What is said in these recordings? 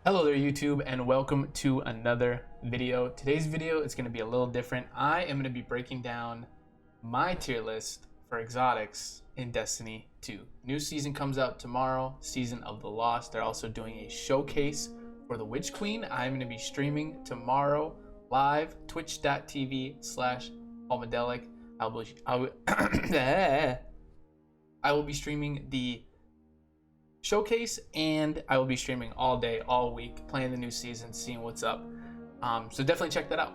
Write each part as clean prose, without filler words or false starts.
Hello there YouTube and welcome to another video. Today's video is going to be a little different. I am going to be breaking down my tier list for exotics in Destiny 2. New season comes out tomorrow, Season of the Lost. They're also doing a showcase for the Witch Queen. I'm going to be streaming tomorrow live, twitch.tv/Palmadelic. I will be streaming the showcase, and I will be streaming all day, all week, playing the new season, seeing what's up. So definitely check that out.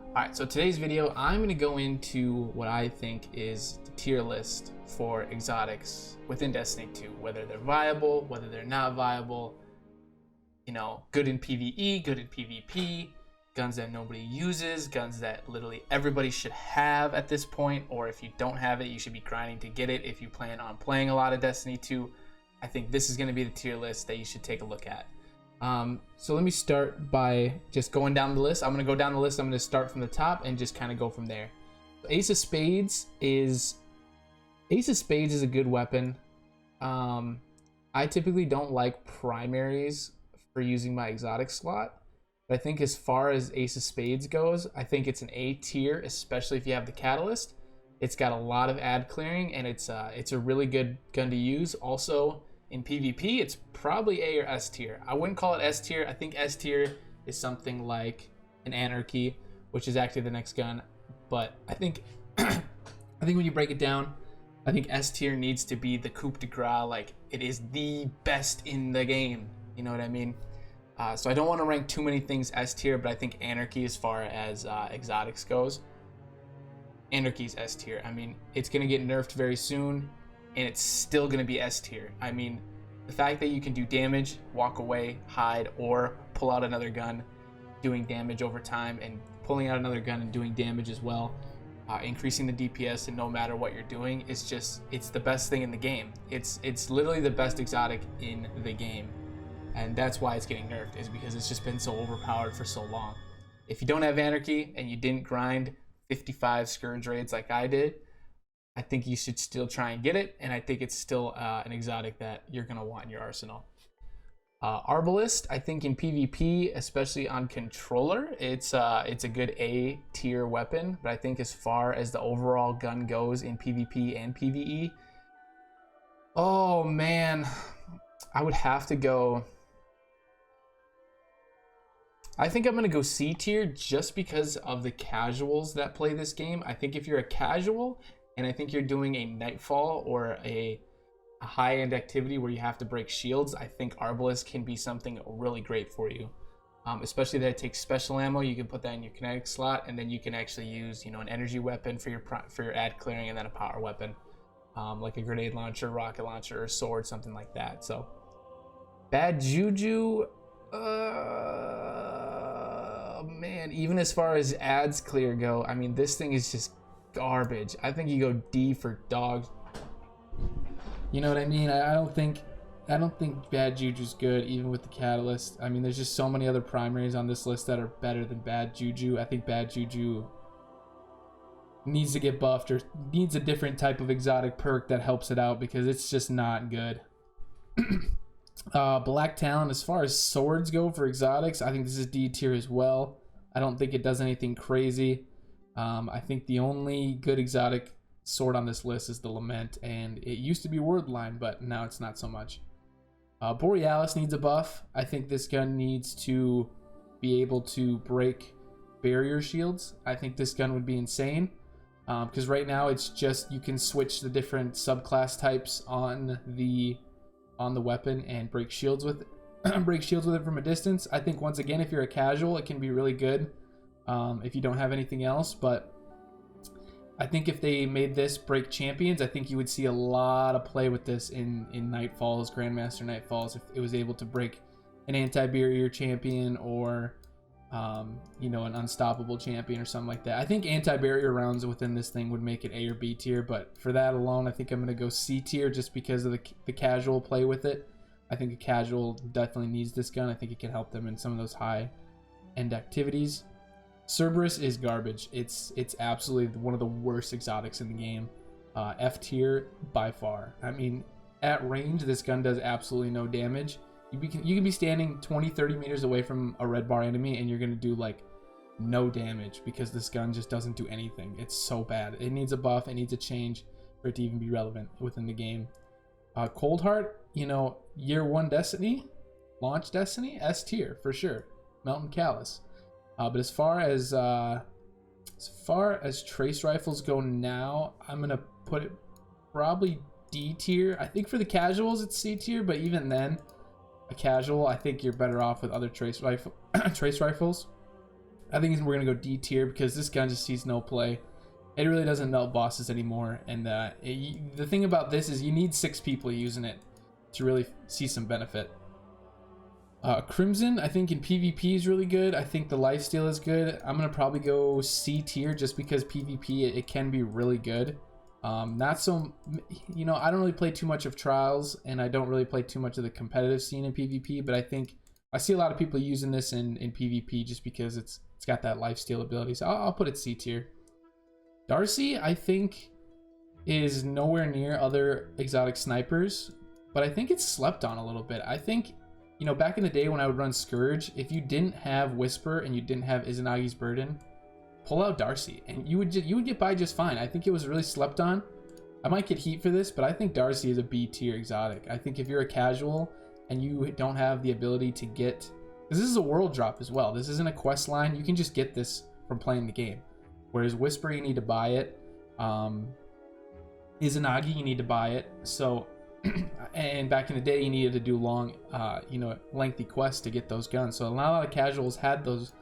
Alright, so today's video, I'm going to go into what I think is the tier list for exotics within Destiny 2. Whether they're viable, whether they're not viable, you know, good in PvE, good in PvP, guns that nobody uses, guns that literally everybody should have at this point, or if you don't have it, you should be grinding to get it if you plan on playing a lot of Destiny 2. I think this is going to be the tier list that you should take a look at. So let me start by just going down the list. I'm going to go down the list. I'm going to start from the top and just kind of go from there. Ace of Spades is a good weapon. I typically don't like primaries for using my exotic slot, but I think as far as Ace of Spades goes, I think it's an A tier, especially if you have the Catalyst. It's got a lot of ad clearing, and it's a really good gun to use. Also, in PvP, it's probably A or S tier. I wouldn't call it S tier. I think S tier is something like an Anarchy, which is actually the next gun. But I think when you break it down, I think S tier needs to be the coup de grace. Like, it is the best in the game. You know what I mean? So I don't want to rank too many things S tier, but I think Anarchy, as far as exotics goes, Anarchy's S tier. I mean, it's going to get nerfed very soon, and it's still going to be S tier. I mean, the fact that you can do damage, walk away, hide, or pull out another gun, doing damage over time, and pulling out another gun and doing damage as well, increasing the DPS, and no matter what you're doing, it's the best thing in the game. It's literally the best exotic in the game, and that's why it's getting nerfed, is because it's just been so overpowered for so long. If you don't have Anarchy and you didn't grind 55 Scourge raids like I did, I think you should still try and get it, and I think it's still an exotic that you're going to want in your arsenal. Arbalest, I think in PvP, especially on controller, it's a good A tier weapon, but I think as far as the overall gun goes in PvP and PvE, oh man, I would have to go. I think I'm going to go C tier just because of the casuals that play this game. I think if you're a casual, and I think you're doing a Nightfall or a high-end activity where you have to break shields, I think Arbalest can be something really great for you. Especially that it takes special ammo. You can put that in your kinetic slot, and then you can actually use, you know, an energy weapon for your ad clearing, and then a power weapon, like a grenade launcher, rocket launcher, or sword, something like that. So, Bad Juju, man, even as far as ads clear go, I mean, this thing is just garbage. I think you go D for dog. You know what I mean? I don't think Bad Juju's good, even with the Catalyst. I mean, there's just so many other primaries on this list that are better than Bad Juju. I think Bad Juju needs to get buffed, or needs a different type of exotic perk that helps it out, because it's just not good. Black Talon, as far as swords go for exotics, I think this is D tier as well. I don't think it does anything crazy. I think the only good exotic sword on this list is the Lament, and it used to be Wordline, but now it's not so much. Borealis needs a buff. I think this gun needs to be able to break barrier shields. I think this gun would be insane, because right now it's just, you can switch the different subclass types on the weapon and break shields with it from a distance. I think, once again, if you're a casual, it can be really good if you don't have anything else. But I think if they made this break champions, I think you would see a lot of play with this in Nightfalls, Grandmaster Nightfalls, if it was able to break an anti-barrier champion, or you know, an unstoppable champion or something like that. I think anti-barrier rounds within this thing would make it A or B tier, but for that alone, I think I'm going to go C tier just because of the casual play with it. I think a casual definitely needs this gun. I think it can help them in some of those high-end activities. Cerberus is garbage. It's absolutely one of the worst exotics in the game. F tier by far. I mean, at range, this gun does absolutely no damage. You can be standing 20-30 meters away from a red bar enemy and you're gonna do like no damage because this gun just doesn't do anything. It's so bad. It needs a buff. It needs a change for it to even be relevant within the game. Cold Heart, you know, year 1 Destiny, launch Destiny, S tier for sure. Mountain Callus. But as far as trace rifles go now, I'm gonna put it probably D tier. I think for the casuals it's C tier, but even then, a casual, I think you're better off with other trace rifles. I think we're gonna go D tier because this gun just sees no play. It really doesn't melt bosses anymore, and the thing about this is you need 6 people using it to really see some benefit. Crimson, I think in PvP is really good. I think the lifesteal is good. I'm gonna probably go C tier just because PvP it can be really good. Not so, you know, I don't really play too much of Trials, and I don't really play too much of the competitive scene in PvP, but I think I see a lot of people using this in PvP just because it's got that lifesteal ability. So I'll put it C tier. Darcy, I think, is nowhere near other exotic snipers, but I think it's slept on a little bit. I think, you know, back in the day when I would run Scourge, if you didn't have Whisper and you didn't have Izanagi's Burden, pull out Darcy and you would get by just fine. I think it was really slept on. I might get heat for this, but I think Darcy is a B tier exotic. I think if you're a casual and you don't have the ability to get, because this is a world drop as well. This isn't a quest line. You can just get this from playing the game. Whereas Whisper, you need to buy it. Izanagi, you need to buy it. So, and back in the day, you needed to do long, you know, lengthy quests to get those guns. So not a lot of casuals had those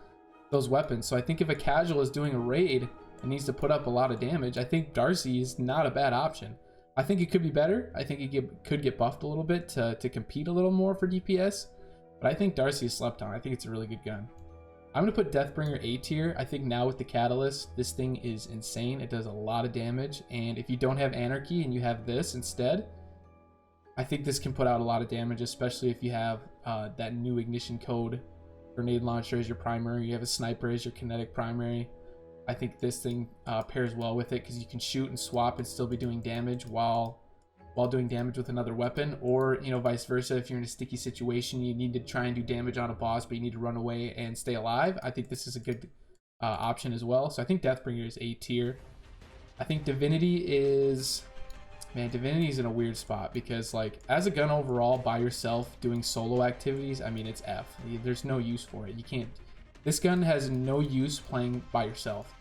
weapons. So I think if a casual is doing a raid and needs to put up a lot of damage, I think Darcy is not a bad option. I think it could be better. I think it could get buffed a little bit to compete a little more for DPS. But I think Darcy is slept on. I think it's a really good gun. I'm going to put Deathbringer A tier. I think now with the Catalyst, this thing is insane. It does a lot of damage. And if you don't have Anarchy and you have this instead, I think this can put out a lot of damage, especially if you have that new ignition code grenade launcher as your primary. You have a sniper as your kinetic primary. I think this thing pairs well with it because you can shoot and swap and still be doing damage while doing damage with another weapon, or, you know, vice versa. If you're in a sticky situation, you need to try and do damage on a boss, but you need to run away and stay alive. I think this is a good option as well. So I think Deathbringer is A tier. I think Divinity is, man, Divinity is in a weird spot because, like, as a gun overall by yourself doing solo activities, I mean, it's F. There's no use for it. You can't. This gun has no use playing by yourself.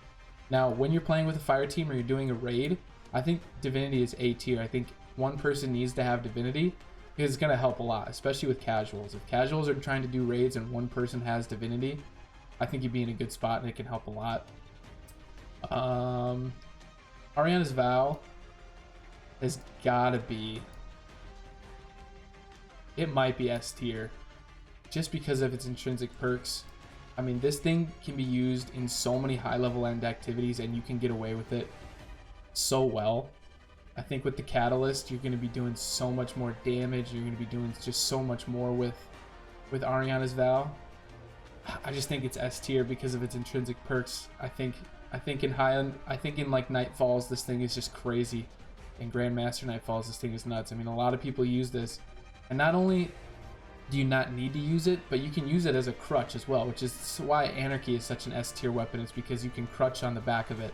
Now, when you're playing with a fire team or you're doing a raid, I think Divinity is A tier. I think one person needs to have Divinity because it's going to help a lot, especially with casuals. If casuals are trying to do raids and one person has Divinity, I think you'd be in a good spot and it can help a lot. Ariana's Vow has got to be, it might be S tier just because of its intrinsic perks. I mean, this thing can be used in so many high level end activities and you can get away with it so well. I think with the Catalyst, you're going to be doing so much more damage. You're going to be doing just so much more with Ariana's Vow. I just think it's S tier because of its intrinsic perks. I think in Highland, I think in like Nightfalls, this thing is just crazy. In Grandmaster Nightfalls, this thing is nuts. I mean, a lot of people use this, and not only do you not need to use it, but you can use it as a crutch as well, which is why Anarchy is such an S tier weapon. It's because you can crutch on the back of it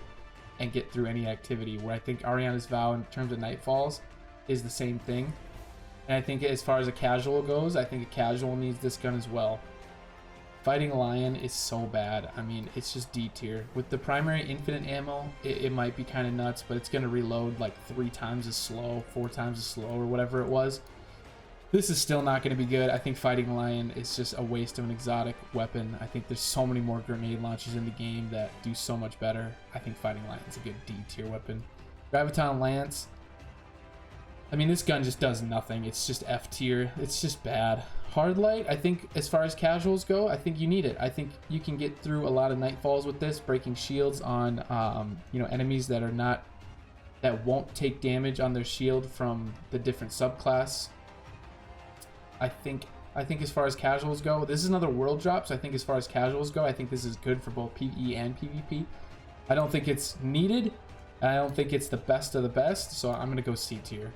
and get through any activity, where I think Ariana's Vow in terms of Nightfalls is the same thing. And I think as far as a casual goes, I think a casual needs this gun as well. Fighting Lion is so bad. I mean, it's just D tier. With the primary infinite ammo, it might be kind of nuts, but it's going to reload like 3 times as slow, 4 times as slow, or whatever it was. This is still not going to be good. I think Fighting Lion is just a waste of an exotic weapon. I think there's so many more grenade launchers in the game that do so much better. I think Fighting Lion is a good D tier weapon. Graviton Lance, I mean, this gun just does nothing. It's just F tier. It's just bad. Hard Light, I think as far as casuals go, I think you need it. I think you can get through a lot of Nightfalls with this, breaking shields on you know, enemies that won't take damage on their shield from the different subclass. I think as far as casuals go, this is another world drop, so I think as far as casuals go, I think this is good for both PvE and PvP. I don't think it's needed, and I don't think it's the best of the best, so I'm going to go C tier.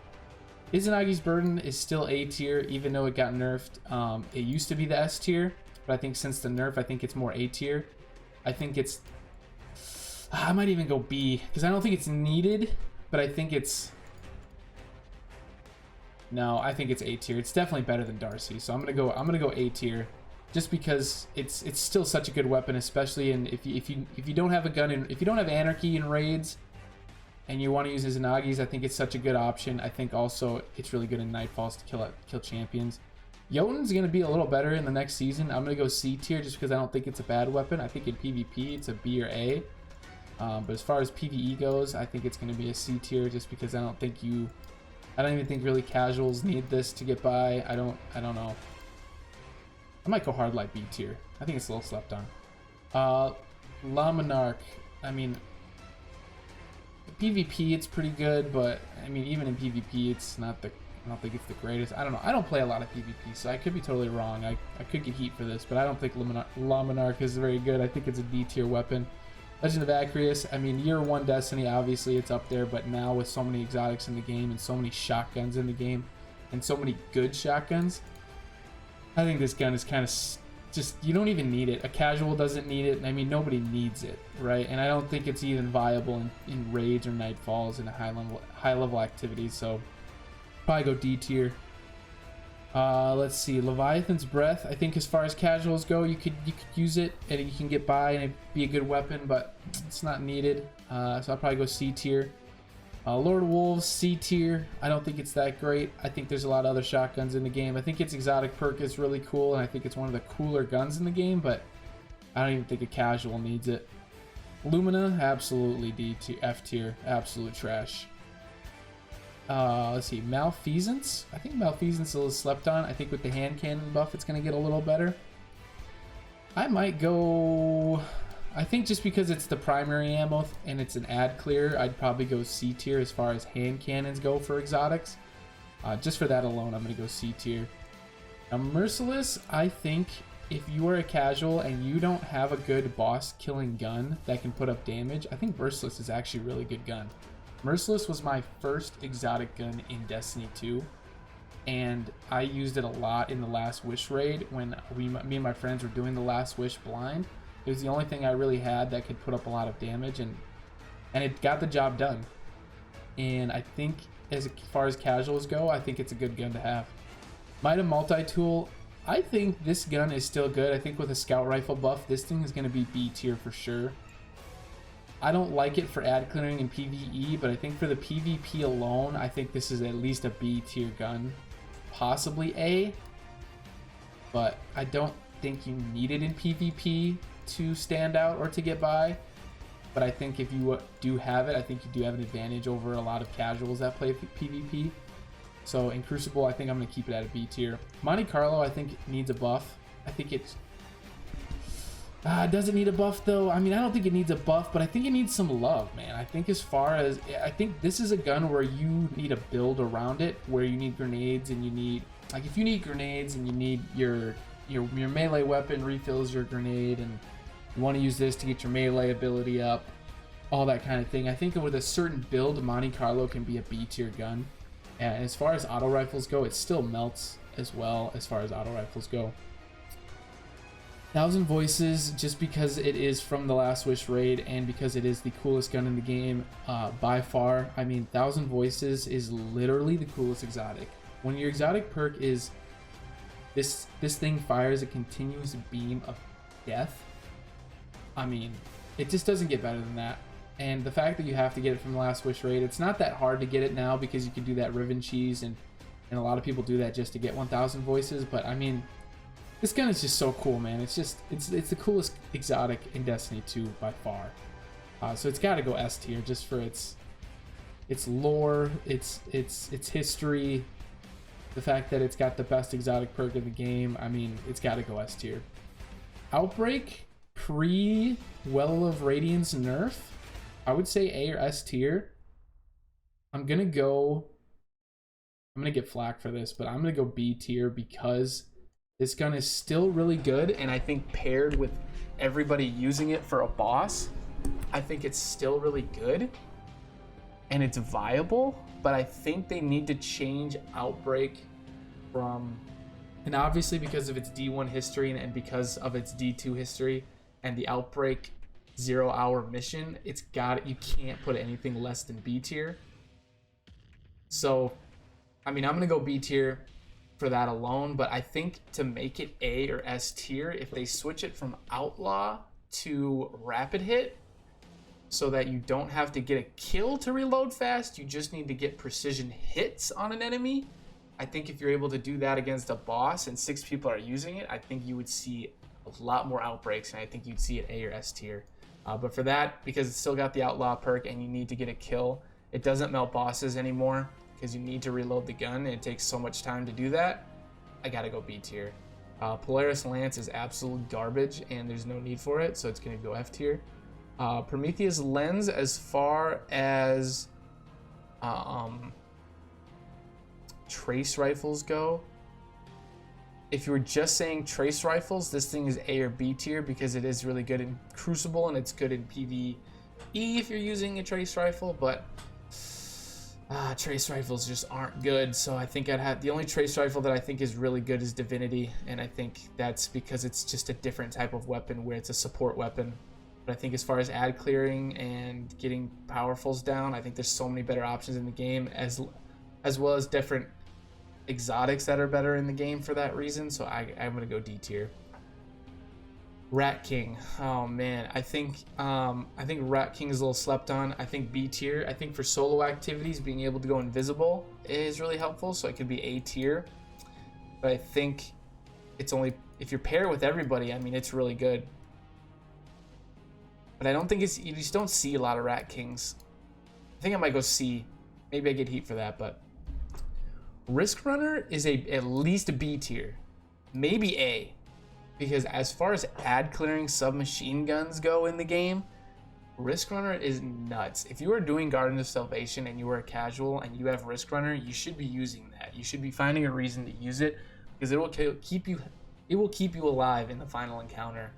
Izanagi's Burden is still A tier, even though it got nerfed. It used to be the S tier, but I think since the nerf, I think it's more A tier. I think it's... I might even go B, because I don't think it's needed, but I think it's... No, I think it's A tier. It's definitely better than Darcy, so I'm gonna go A tier, just because it's still such a good weapon, especially in if you don't have a gun if you don't have Anarchy in raids, and you want to use Izanagi's, I think it's such a good option. I think also it's really good in Nightfalls to kill champions. Jotun's going to be a little better in the next season. I'm going to go C tier just because I don't think it's a bad weapon. I think in PvP it's a B or A. But as far as PvE goes, I think it's going to be a C tier just because I don't even think really casuals need this to get by. I don't know. I might go hard light B tier. I think it's a little slept on. La Monarch. I mean, PvP it's pretty good, but I mean even in PvP it's not the, I don't think it's the greatest. I don't know. I don't play a lot of PvP, so I could be totally wrong. I could get heat for this, but I don't think La Monarch is very good. I think it's a D tier weapon. Legend of Acrius, I mean year 1 Destiny, obviously it's up there, but now with so many exotics in the game and so many shotguns in the game and so many good shotguns, I think this gun is kind of just, you don't even need it. A casual doesn't need it. I mean, nobody needs it, right? And I don't think it's even viable in raids or Nightfalls and high level activities. So probably go D tier. Let's see, Leviathan's Breath. I think as far as casuals go, you could use it and you can get by and it'd be a good weapon, but it's not needed. So I'll probably go C tier. Lord of Wolves, C tier. I don't think it's that great. I think there's a lot of other shotguns in the game. I think its exotic perk is really cool, and I think it's one of the cooler guns in the game, but I don't even think a casual needs it. Lumina, absolutely D tier, F tier, absolute trash. Let's see, Malfeasance. I think Malfeasance is a little slept on. I think with the hand cannon buff, it's going to get a little better. I might go... I think just because it's the primary ammo and it's an ad clear, I'd probably go C tier as far as hand cannons go for exotics. Just for that alone, I'm going to go C tier. Now, Merciless, I think if you are a casual and you don't have a good boss killing gun that can put up damage, I think Merciless is actually a really good gun. Merciless was my first exotic gun in Destiny 2, and I used it a lot in the Last Wish raid when me and my friends were doing the Last Wish blind. It was the only thing I really had that could put up a lot of damage, and it got the job done. And I think as far as casuals go, I think it's a good gun to have. Mida Multi-Tool, I think this gun is still good. I think with a scout rifle buff, this thing is going to be B tier for sure. I don't like it for ad clearing in PvE, but I think for the PvP alone, I think this is at least a B tier gun. Possibly A, but I don't think you need it in PvP to stand out or to get by. But I think if you do have it, I think you do have an advantage over a lot of casuals that play PvP. So in Crucible, I think I'm going to keep it at a B tier. Monte Carlo, I think needs a buff. I think it's... does it need a buff though? I mean, I don't think it needs a buff, but I think it needs some love, man. I think as far as... I think this is a gun where you need a build around it, where you need grenades and you need... Like, if you need grenades and you need your melee weapon refills your grenade and you want to use this to get your melee ability up, all that kind of thing. I think with a certain build, Monte Carlo can be a B tier gun. And as far as auto rifles go, it still melts as well as far as auto rifles go. Thousand Voices, just because it is from the Last Wish raid and because it is the coolest gun in the game by far. I mean, Thousand Voices is literally the coolest exotic. When your exotic perk is this thing fires a continuous beam of death, I mean, it just doesn't get better than that. And the fact that you have to get it from the Last Wish raid, it's not that hard to get it now because you can do that Riven Cheese and a lot of people do that just to get 1000 Voices. But I mean, this gun is just so cool, man. It's the coolest exotic in Destiny 2 by far. So it's got to go S tier just for its lore, its history, the fact that it's got the best exotic perk in the game. I mean, it's got to go S tier. Outbreak pre Well of Radiance nerf, I would say A or S tier. I'm gonna get flack for this, but I'm gonna go B tier because this gun is still really good, and I think paired with everybody using it for a boss, I think it's still really good. and it's viable, but I think they need to change Outbreak from, and obviously because of its D1 history and because of its D2 history and the Outbreak 0-hour mission, you can't put anything less than B tier. So, I mean, I'm gonna go B tier for that alone, but I think to make it A or S tier, if they switch it from Outlaw to Rapid Hit, so that you don't have to get a kill to reload fast, you just need to get precision hits on an enemy. I think if you're able to do that against a boss and 6 people are using it, I think you would see a lot more Outbreaks, and I think you'd see it A or S tier. But for that, because it's still got the Outlaw perk and you need to get a kill, it doesn't melt bosses anymore because you need to reload the gun and it takes so much time to do that. I gotta go B tier. Polaris Lance is absolute garbage and there's no need for it, so it's gonna go F tier. Prometheus Lens, as far as trace rifles go, if you were just saying trace rifles, this thing is A or B tier because it is really good in Crucible and it's good in PvE if you're using a trace rifle, but trace rifles just aren't good. So I think the only trace rifle that I think is really good is Divinity, and I think that's because it's just a different type of weapon where it's a support weapon. But I think as far as ad clearing and getting powerfuls down, I think there's so many better options in the game, as well as different exotics that are better in the game for that reason. So I'm gonna go D tier. Rat King, oh man, I think Rat King is a little slept on. I think B tier. I think for solo activities, being able to go invisible is really helpful, so it could be A tier. But I think it's only if you're paired with everybody. I mean, it's really good. But I don't think you just don't see a lot of Rat Kings. I think I might go C. Maybe I get heat for that, but Risk Runner is at least a B tier, maybe A, because as far as ad clearing submachine guns go in the game, Risk Runner is nuts. If you are doing Garden of Salvation and you are a casual and you have Risk Runner, you should be using that. You should be finding a reason to use it because it will keep you alive in the final encounter.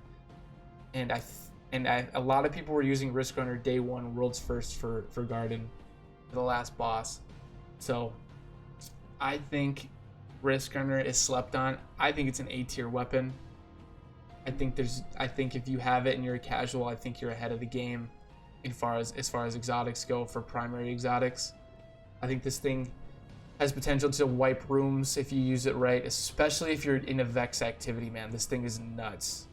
And a lot of people were using Risk Runner day one, world's first for Garden, for the last boss. So I think Risk Runner is slept on. I think it's an A tier weapon. I think if you have it and you're a casual, I think you're ahead of the game as far as exotics go for primary exotics. I think this thing has potential to wipe rooms if you use it right, especially if you're in a Vex activity, man. This thing is nuts.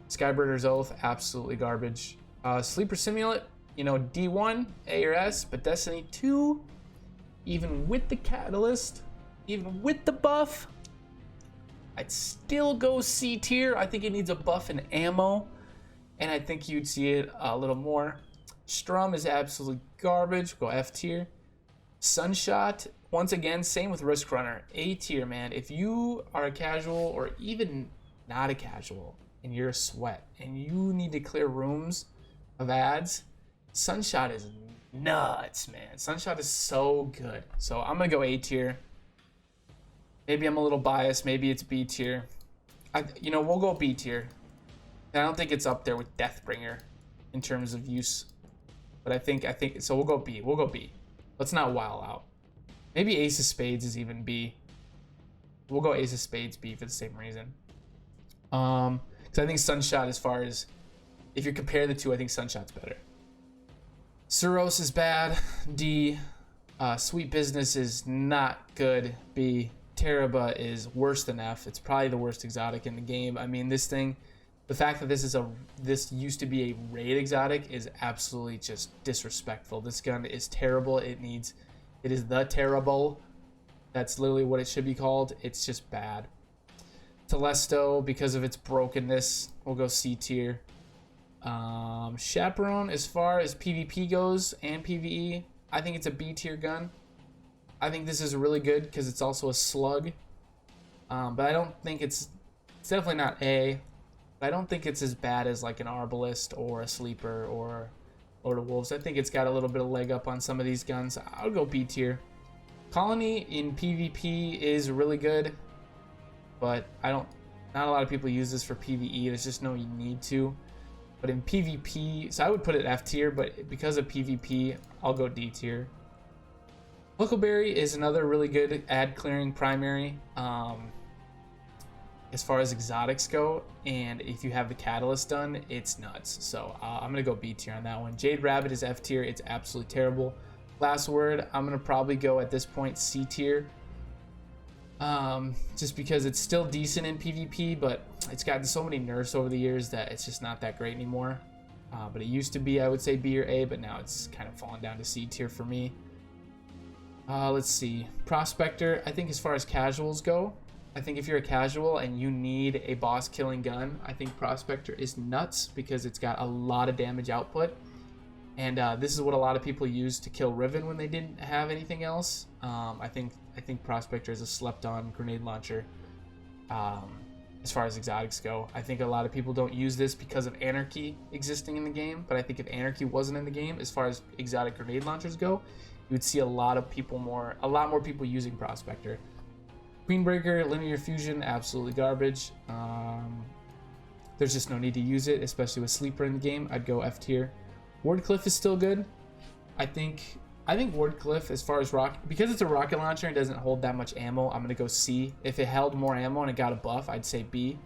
Skybirder's Oath, absolutely garbage. Sleeper Simulant, D1, A or S, but Destiny 2, even with the catalyst, even with the buff, I'd still go C tier. I think it needs a buff in ammo, and I think you'd see it a little more. Strum is absolute garbage, go F tier. Sunshot, once again, same with Risk Runner, A tier, man. If you are a casual or even not a casual, and you're a sweat and you need to clear rooms of ads, Sunshot is nuts, man. Sunshot is so good. So I'm gonna go A tier. Maybe I'm a little biased. Maybe it's B tier. We'll go B tier. I don't think it's up there with Deathbringer in terms of use, but I think so. We'll go B. We'll go B. Let's not wow out. Maybe Ace of Spades is even B. We'll go Ace of Spades B for the same reason. Because I think Sunshot, as far as if you compare the two, I think Sunshot's better. Suros is bad, D. Sweet Business is not good, B. Teraba is worse than F. It's probably the worst exotic in the game. I mean, this thing, the fact that this used to be a raid exotic is absolutely just disrespectful. This gun is terrible. It is the terrible. That's literally what it should be called. It's just bad. Telesto, because of its brokenness, we'll go C tier. Chaperone, as far as PvP goes and PvE, I think it's a B tier gun. I think this is really good because it's also a slug. But I don't think it's definitely not A. But I don't think it's as bad as like an Arbalist or a Sleeper or Lord of Wolves. I think it's got a little bit of leg up on some of these guns. I'll go B tier. Colony in PvP is really good, but not a lot of people use this for PvE. There's just no need to. But in PvP, so I would put it F tier, but because of PvP, I'll go D tier. Huckleberry is another really good ad clearing primary as far as exotics go, and if you have the catalyst done, it's nuts. So I'm gonna go B tier on that one. Jade Rabbit is F tier. It's absolutely terrible. Last word, I'm gonna probably go at this point C tier, just because it's still decent in PvP, but it's gotten so many nerfs over the years that it's just not that great anymore. But it used to be, I would say, B or A, but now it's kind of fallen down to C tier for me. Let's see. Prospector, I think as far as casuals go, I think if you're a casual and you need a boss killing gun, I think Prospector is nuts because it's got a lot of damage output. And this is what a lot of people use to kill Riven when they didn't have anything else. I think Prospector is a slept-on grenade launcher as far as exotics go. I think a lot of people don't use this because of Anarchy existing in the game, but I think if Anarchy wasn't in the game, as far as exotic grenade launchers go, you would see a lot more people using Prospector. Queenbreaker, Linear Fusion, absolutely garbage. There's just no need to use it, especially with Sleeper in the game. I'd go F tier. Wardcliff is still good. I think Wardcliff, as far as because it's a rocket launcher and doesn't hold that much ammo, I'm gonna go C. If it held more ammo and it got a buff, I'd say B.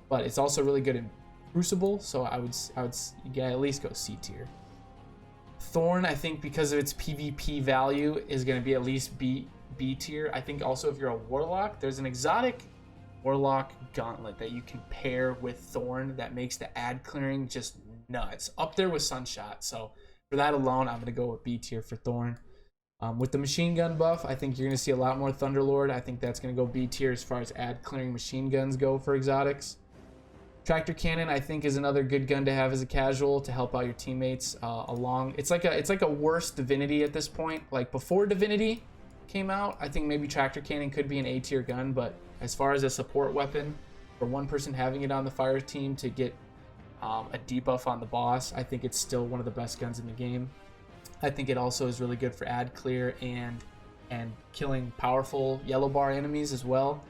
But it's also really good in Crucible, so I would at least go C tier. Thorn, I think because of its PvP value, is gonna be at least B tier. I think also if you're a Warlock, there's an exotic Warlock gauntlet that you can pair with Thorn that makes the ad clearing just nuts. Up there with Sunshot. So for that alone, I'm going to go with B tier for Thorn. With the machine gun buff, I think you're going to see a lot more Thunderlord. I think that's going to go B tier as far as ad clearing machine guns go for exotics. Tractor Cannon, I think, is another good gun to have as a casual to help out your teammates along. It's like a worse Divinity at this point. Like before Divinity came out, I think maybe Tractor Cannon could be an A tier gun, but as far as a support weapon for one person having it on the fire team to get a debuff on the boss, I think it's still one of the best guns in the game. I think it also is really good for ad clear and killing powerful yellow bar enemies as well.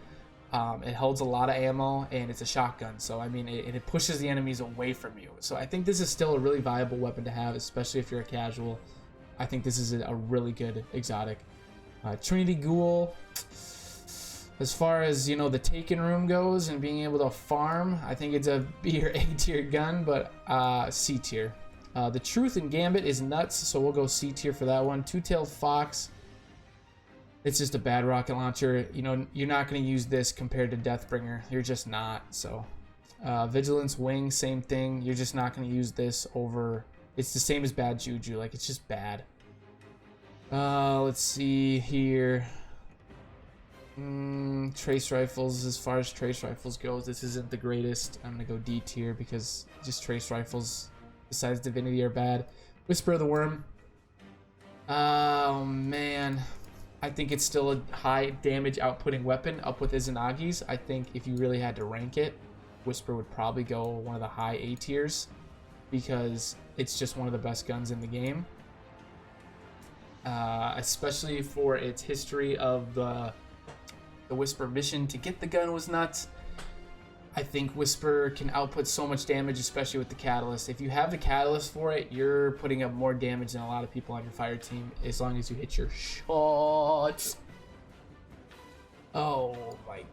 It holds a lot of ammo and it's a shotgun, so I mean it pushes the enemies away from you. So I think this is still a really viable weapon to have, especially if you're a casual. I think this is a really good exotic. Trinity Ghoul, as far as the Taken Room goes and being able to farm, I think it's a B or A tier gun, but C tier. The Truth and Gambit is nuts, so we'll go C tier for that one. Two-Tailed Fox, it's just a bad rocket launcher. You're not going to use this compared to Deathbringer. You're just not. So Vigilance Wing, same thing. You're just not going to use this over. It's the same as bad Juju. Like, it's just bad. Let's see here. Trace rifles, as far as trace rifles goes, this isn't the greatest. I'm gonna go D tier because just trace rifles besides Divinity are bad. Whisper of the Worm, oh man, I think it's still a high damage outputting weapon up with Izanagi's. I think if you really had to rank it, Whisper would probably go one of the high A tiers because it's just one of the best guns in the game. Especially for its history of the Whisper mission to get the gun was nuts. I think Whisper can output so much damage, especially with the catalyst. If you have the catalyst for it, you're putting up more damage than a lot of people on your fire team as long as you hit your shots. Oh my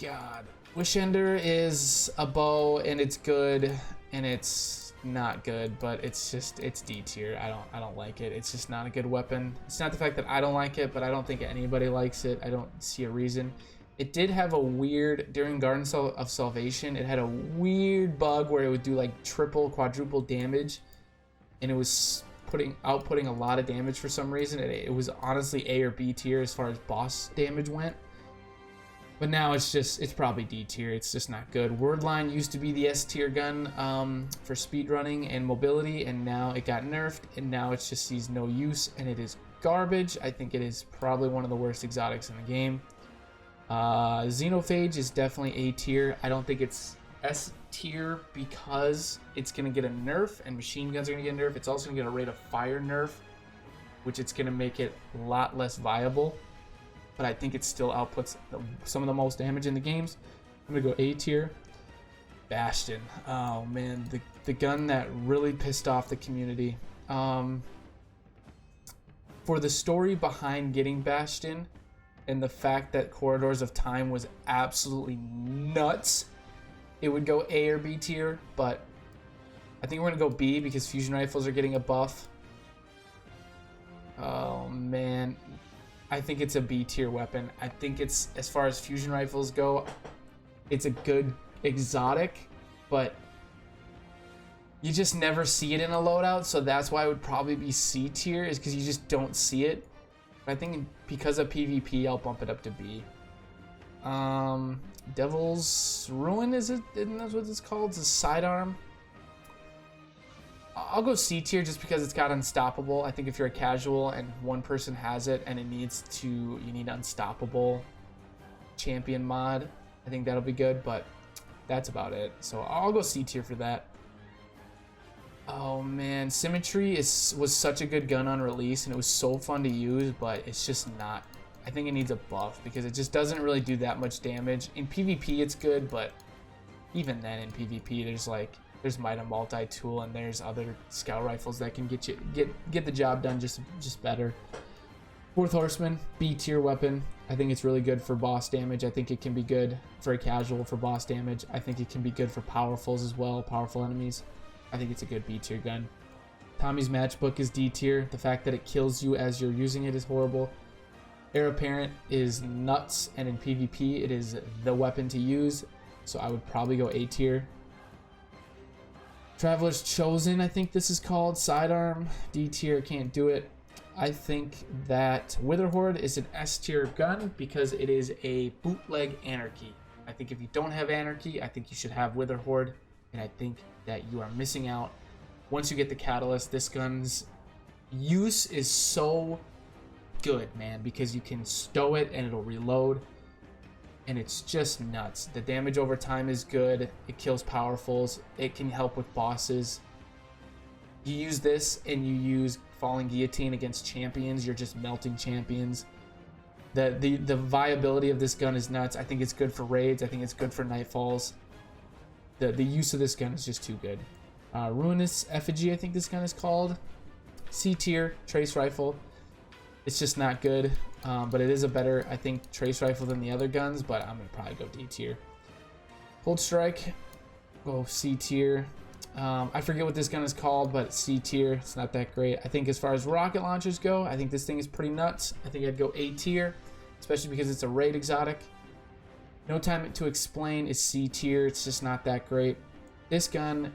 god. Wishender is a bow and it's good and it's not good, but it's D tier. I don't like it. It's just not a good weapon. It's not the fact that I don't like it, but I don't think anybody likes it. I don't see a reason. It did have a weird, during Garden of Salvation, it had a weird bug where it would do like triple, quadruple damage, and it was outputting a lot of damage for some reason. It was honestly A or B tier as far as boss damage went. But now it's probably D tier. It's just not good. Wordline used to be the S tier gun for speedrunning and mobility, and now it got nerfed, and now it just sees no use, and it is garbage. I think it is probably one of the worst exotics in the game. Xenophage is definitely A tier. I don't think it's S tier because it's going to get a nerf, and machine guns are going to get a nerf. It's also going to get a rate of fire nerf, which it's going to make it a lot less viable. But I think it still outputs some of the most damage in the games. I'm going to go A tier. Bastion. Oh man, the gun that really pissed off the community. For the story behind getting Bastion and the fact that Corridors of Time was absolutely nuts, it would go A or B tier, but I think we're gonna go B because fusion rifles are getting a buff. Oh man, I think it's a B tier weapon. I think it's, as far as fusion rifles go, it's a good exotic, but you just never see it in a loadout, so that's why it would probably be C tier, is because you just don't see it. But I think because of PvP, I'll bump it up to B. Devil's Ruin, is it? Isn't that what it's called? It's a sidearm. I'll go C tier just because it's got Unstoppable. I think if you're a casual and one person has it and you need Unstoppable champion mod, I think that'll be good, but that's about it. So I'll go C tier for that. Oh man, Symmetry was such a good gun on release and it was so fun to use, but it's just not. I think it needs a buff because it just doesn't really do that much damage. In PvP it's good, but even then in PvP there's Mida multi-tool and there's other scout rifles that can get the job done just better. Fourth Horseman, B tier weapon. I think it's really good for boss damage. I think it can be good for a casual for boss damage. I think it can be good for powerfuls as well, powerful enemies. I think it's a good B tier gun. Tommy's Matchbook is D tier. The fact that it kills you as you're using it is horrible. Heir Apparent is nuts, and in PvP it is the weapon to use, so I would probably go A tier. Traveler's Chosen, I think this is called, sidearm, D tier, can't do it. I think that Witherhoard is an S tier gun because it is a bootleg Anarchy. I think if you don't have Anarchy, I think you should have Witherhoard, and I think that you are missing out. Once you get the Catalyst, this gun's use is so good, man, because you can stow it and it'll reload, and it's just nuts. The damage over time is good. It kills powerfuls. It can help with bosses. You use this and you use Falling Guillotine against champions, you're just melting champions. The viability of this gun is nuts. I think it's good for raids. I think it's good for Nightfalls. The use of this gun is just too good. Ruinous Effigy, I think this gun is called. C tier, Trace Rifle. It's just not good, but it is a better, I think, Trace Rifle than the other guns, but I'm going to probably go D tier. Cold Strike, go C tier. I forget what this gun is called, but C tier. It's not that great. I think as far as rocket launchers go, I think this thing is pretty nuts. I think I'd go A tier, especially because it's a raid exotic. No Time to Explain is C tier. It's just not that great. This gun,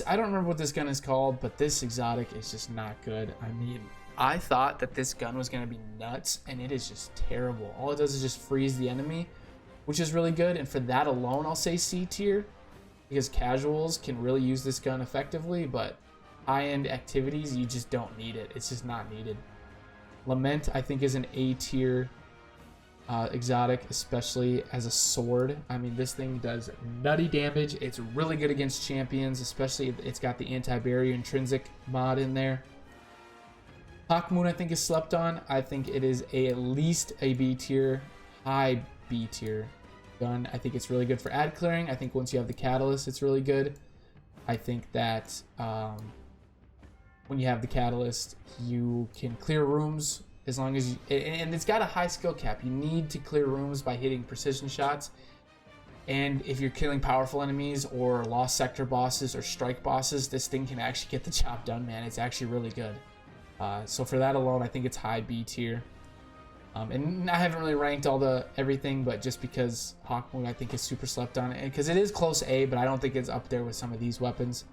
I don't remember what this gun is called, but this exotic is just not good. I mean, I thought that this gun was going to be nuts, and it is just terrible. All it does is just freeze the enemy, which is really good, and for that alone, I'll say C tier, because casuals can really use this gun effectively, but high-end activities, you just don't need it. It's just not needed. Lament, I think, is an A tier exotic, especially as a sword. I mean, this thing does nutty damage. It's really good against champions, especially if it's got the anti-barrier intrinsic mod in there. Hawkmoon, I think, is slept on. I think it is at least a B tier, high B tier gun. I think it's really good for ad clearing. I think once you have the Catalyst, it's really good. I think that when you have the Catalyst, you can clear rooms as long as you, and it's got a high skill cap. You need to clear rooms by hitting precision shots, and if you're killing powerful enemies or lost sector bosses or strike bosses, this thing can actually get the job done, man. It's actually really good. So for that alone, I think it's high B tier. And I haven't really ranked everything, but just because Hawkmoon I think is super slept on, and because it is close A, but I don't think it's up there with some of these weapons.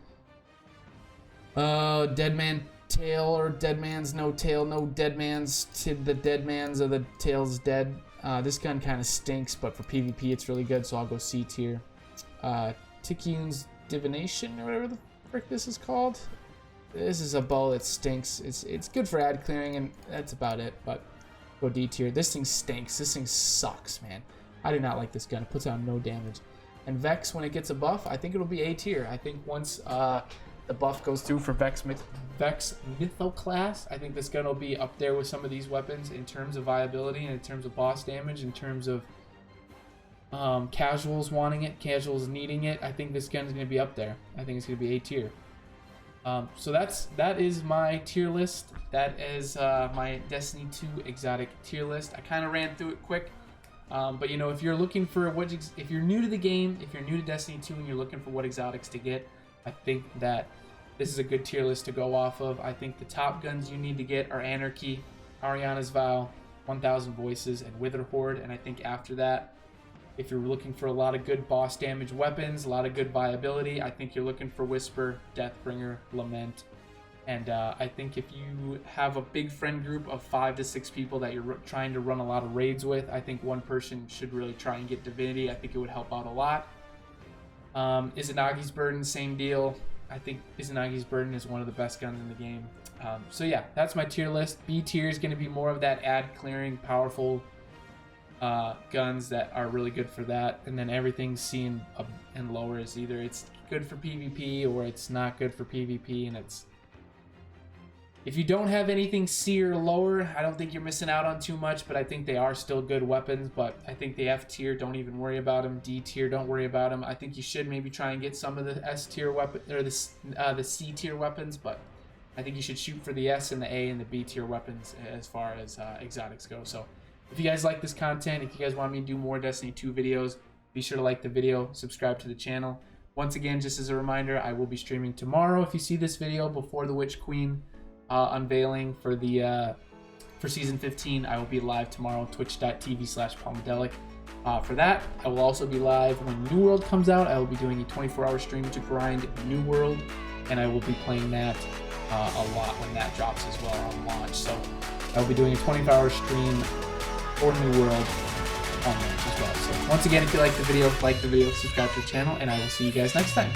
Deadman Tail, or Deadman's no tail, no Deadman's the Deadman's or the tail's dead. This gun kind of stinks, but for PvP it's really good, so I'll go C tier. Tikyun's Divination, or whatever the frick this is called. This is a bow that stinks. It's good for ad clearing, and that's about it, but go D tier. This thing stinks. This thing sucks, man. I do not like this gun. It puts out no damage. And Vex, when it gets a buff, I think it'll be A tier. I think once the buff goes through for Vex Mythoclast, I think this gun will be up there with some of these weapons in terms of viability and in terms of boss damage, in terms of casuals wanting it, casuals needing it, I think this gun is going to be up there. I think it's going to be A tier. So that is my tier list. That is my Destiny 2 exotic tier list. I kind of ran through it quick, but you know, if you're looking for if you're new to the game, if you're new to Destiny 2 and you're looking for what exotics to get, I think that this is a good tier list to go off of. I think the top guns you need to get are Anarchy, Ariana's Vow, 1000 Voices, and Wither Horde. And I think after that, if you're looking for a lot of good boss damage weapons, a lot of good viability, I think you're looking for Whisper, Deathbringer, Lament. And I think if you have a big friend group of 5 to 6 people that you're trying to run a lot of raids with, I think one person should really try and get Divinity. I think it would help out a lot. Izanagi's Burden, same deal. I think Izanagi's Burden is one of the best guns in the game. So yeah, that's my tier list. B tier is going to be more of that ad clearing, powerful guns that are really good for that. And then everything C and lower is either it's good for PvP or it's not good for PvP. And it's, if you don't have anything C or lower, I don't think you're missing out on too much, but I think they are still good weapons. But I think the F tier, don't even worry about them. D tier, don't worry about them. I think you should maybe try and get some of the S tier weapon or the C tier weapons, but I think you should shoot for the S and the A and the B tier weapons as far as exotics go. So if you guys like this content, if you guys want me to do more Destiny 2 videos, be sure to like the video, subscribe to the channel. Once again, just as a reminder, I will be streaming tomorrow. If you see this video before the Witch Queen unveiling for the for season 15, I will be live tomorrow, twitch.tv/Palmadelic. For that, I will also be live when New World comes out. I will be doing a 24-hour stream to grind New World, and I will be playing that a lot when that drops as well on launch. So I will be doing a 24-hour stream for New World on launch as well. So once again, if you like the video, subscribe to the channel, and I will see you guys next time.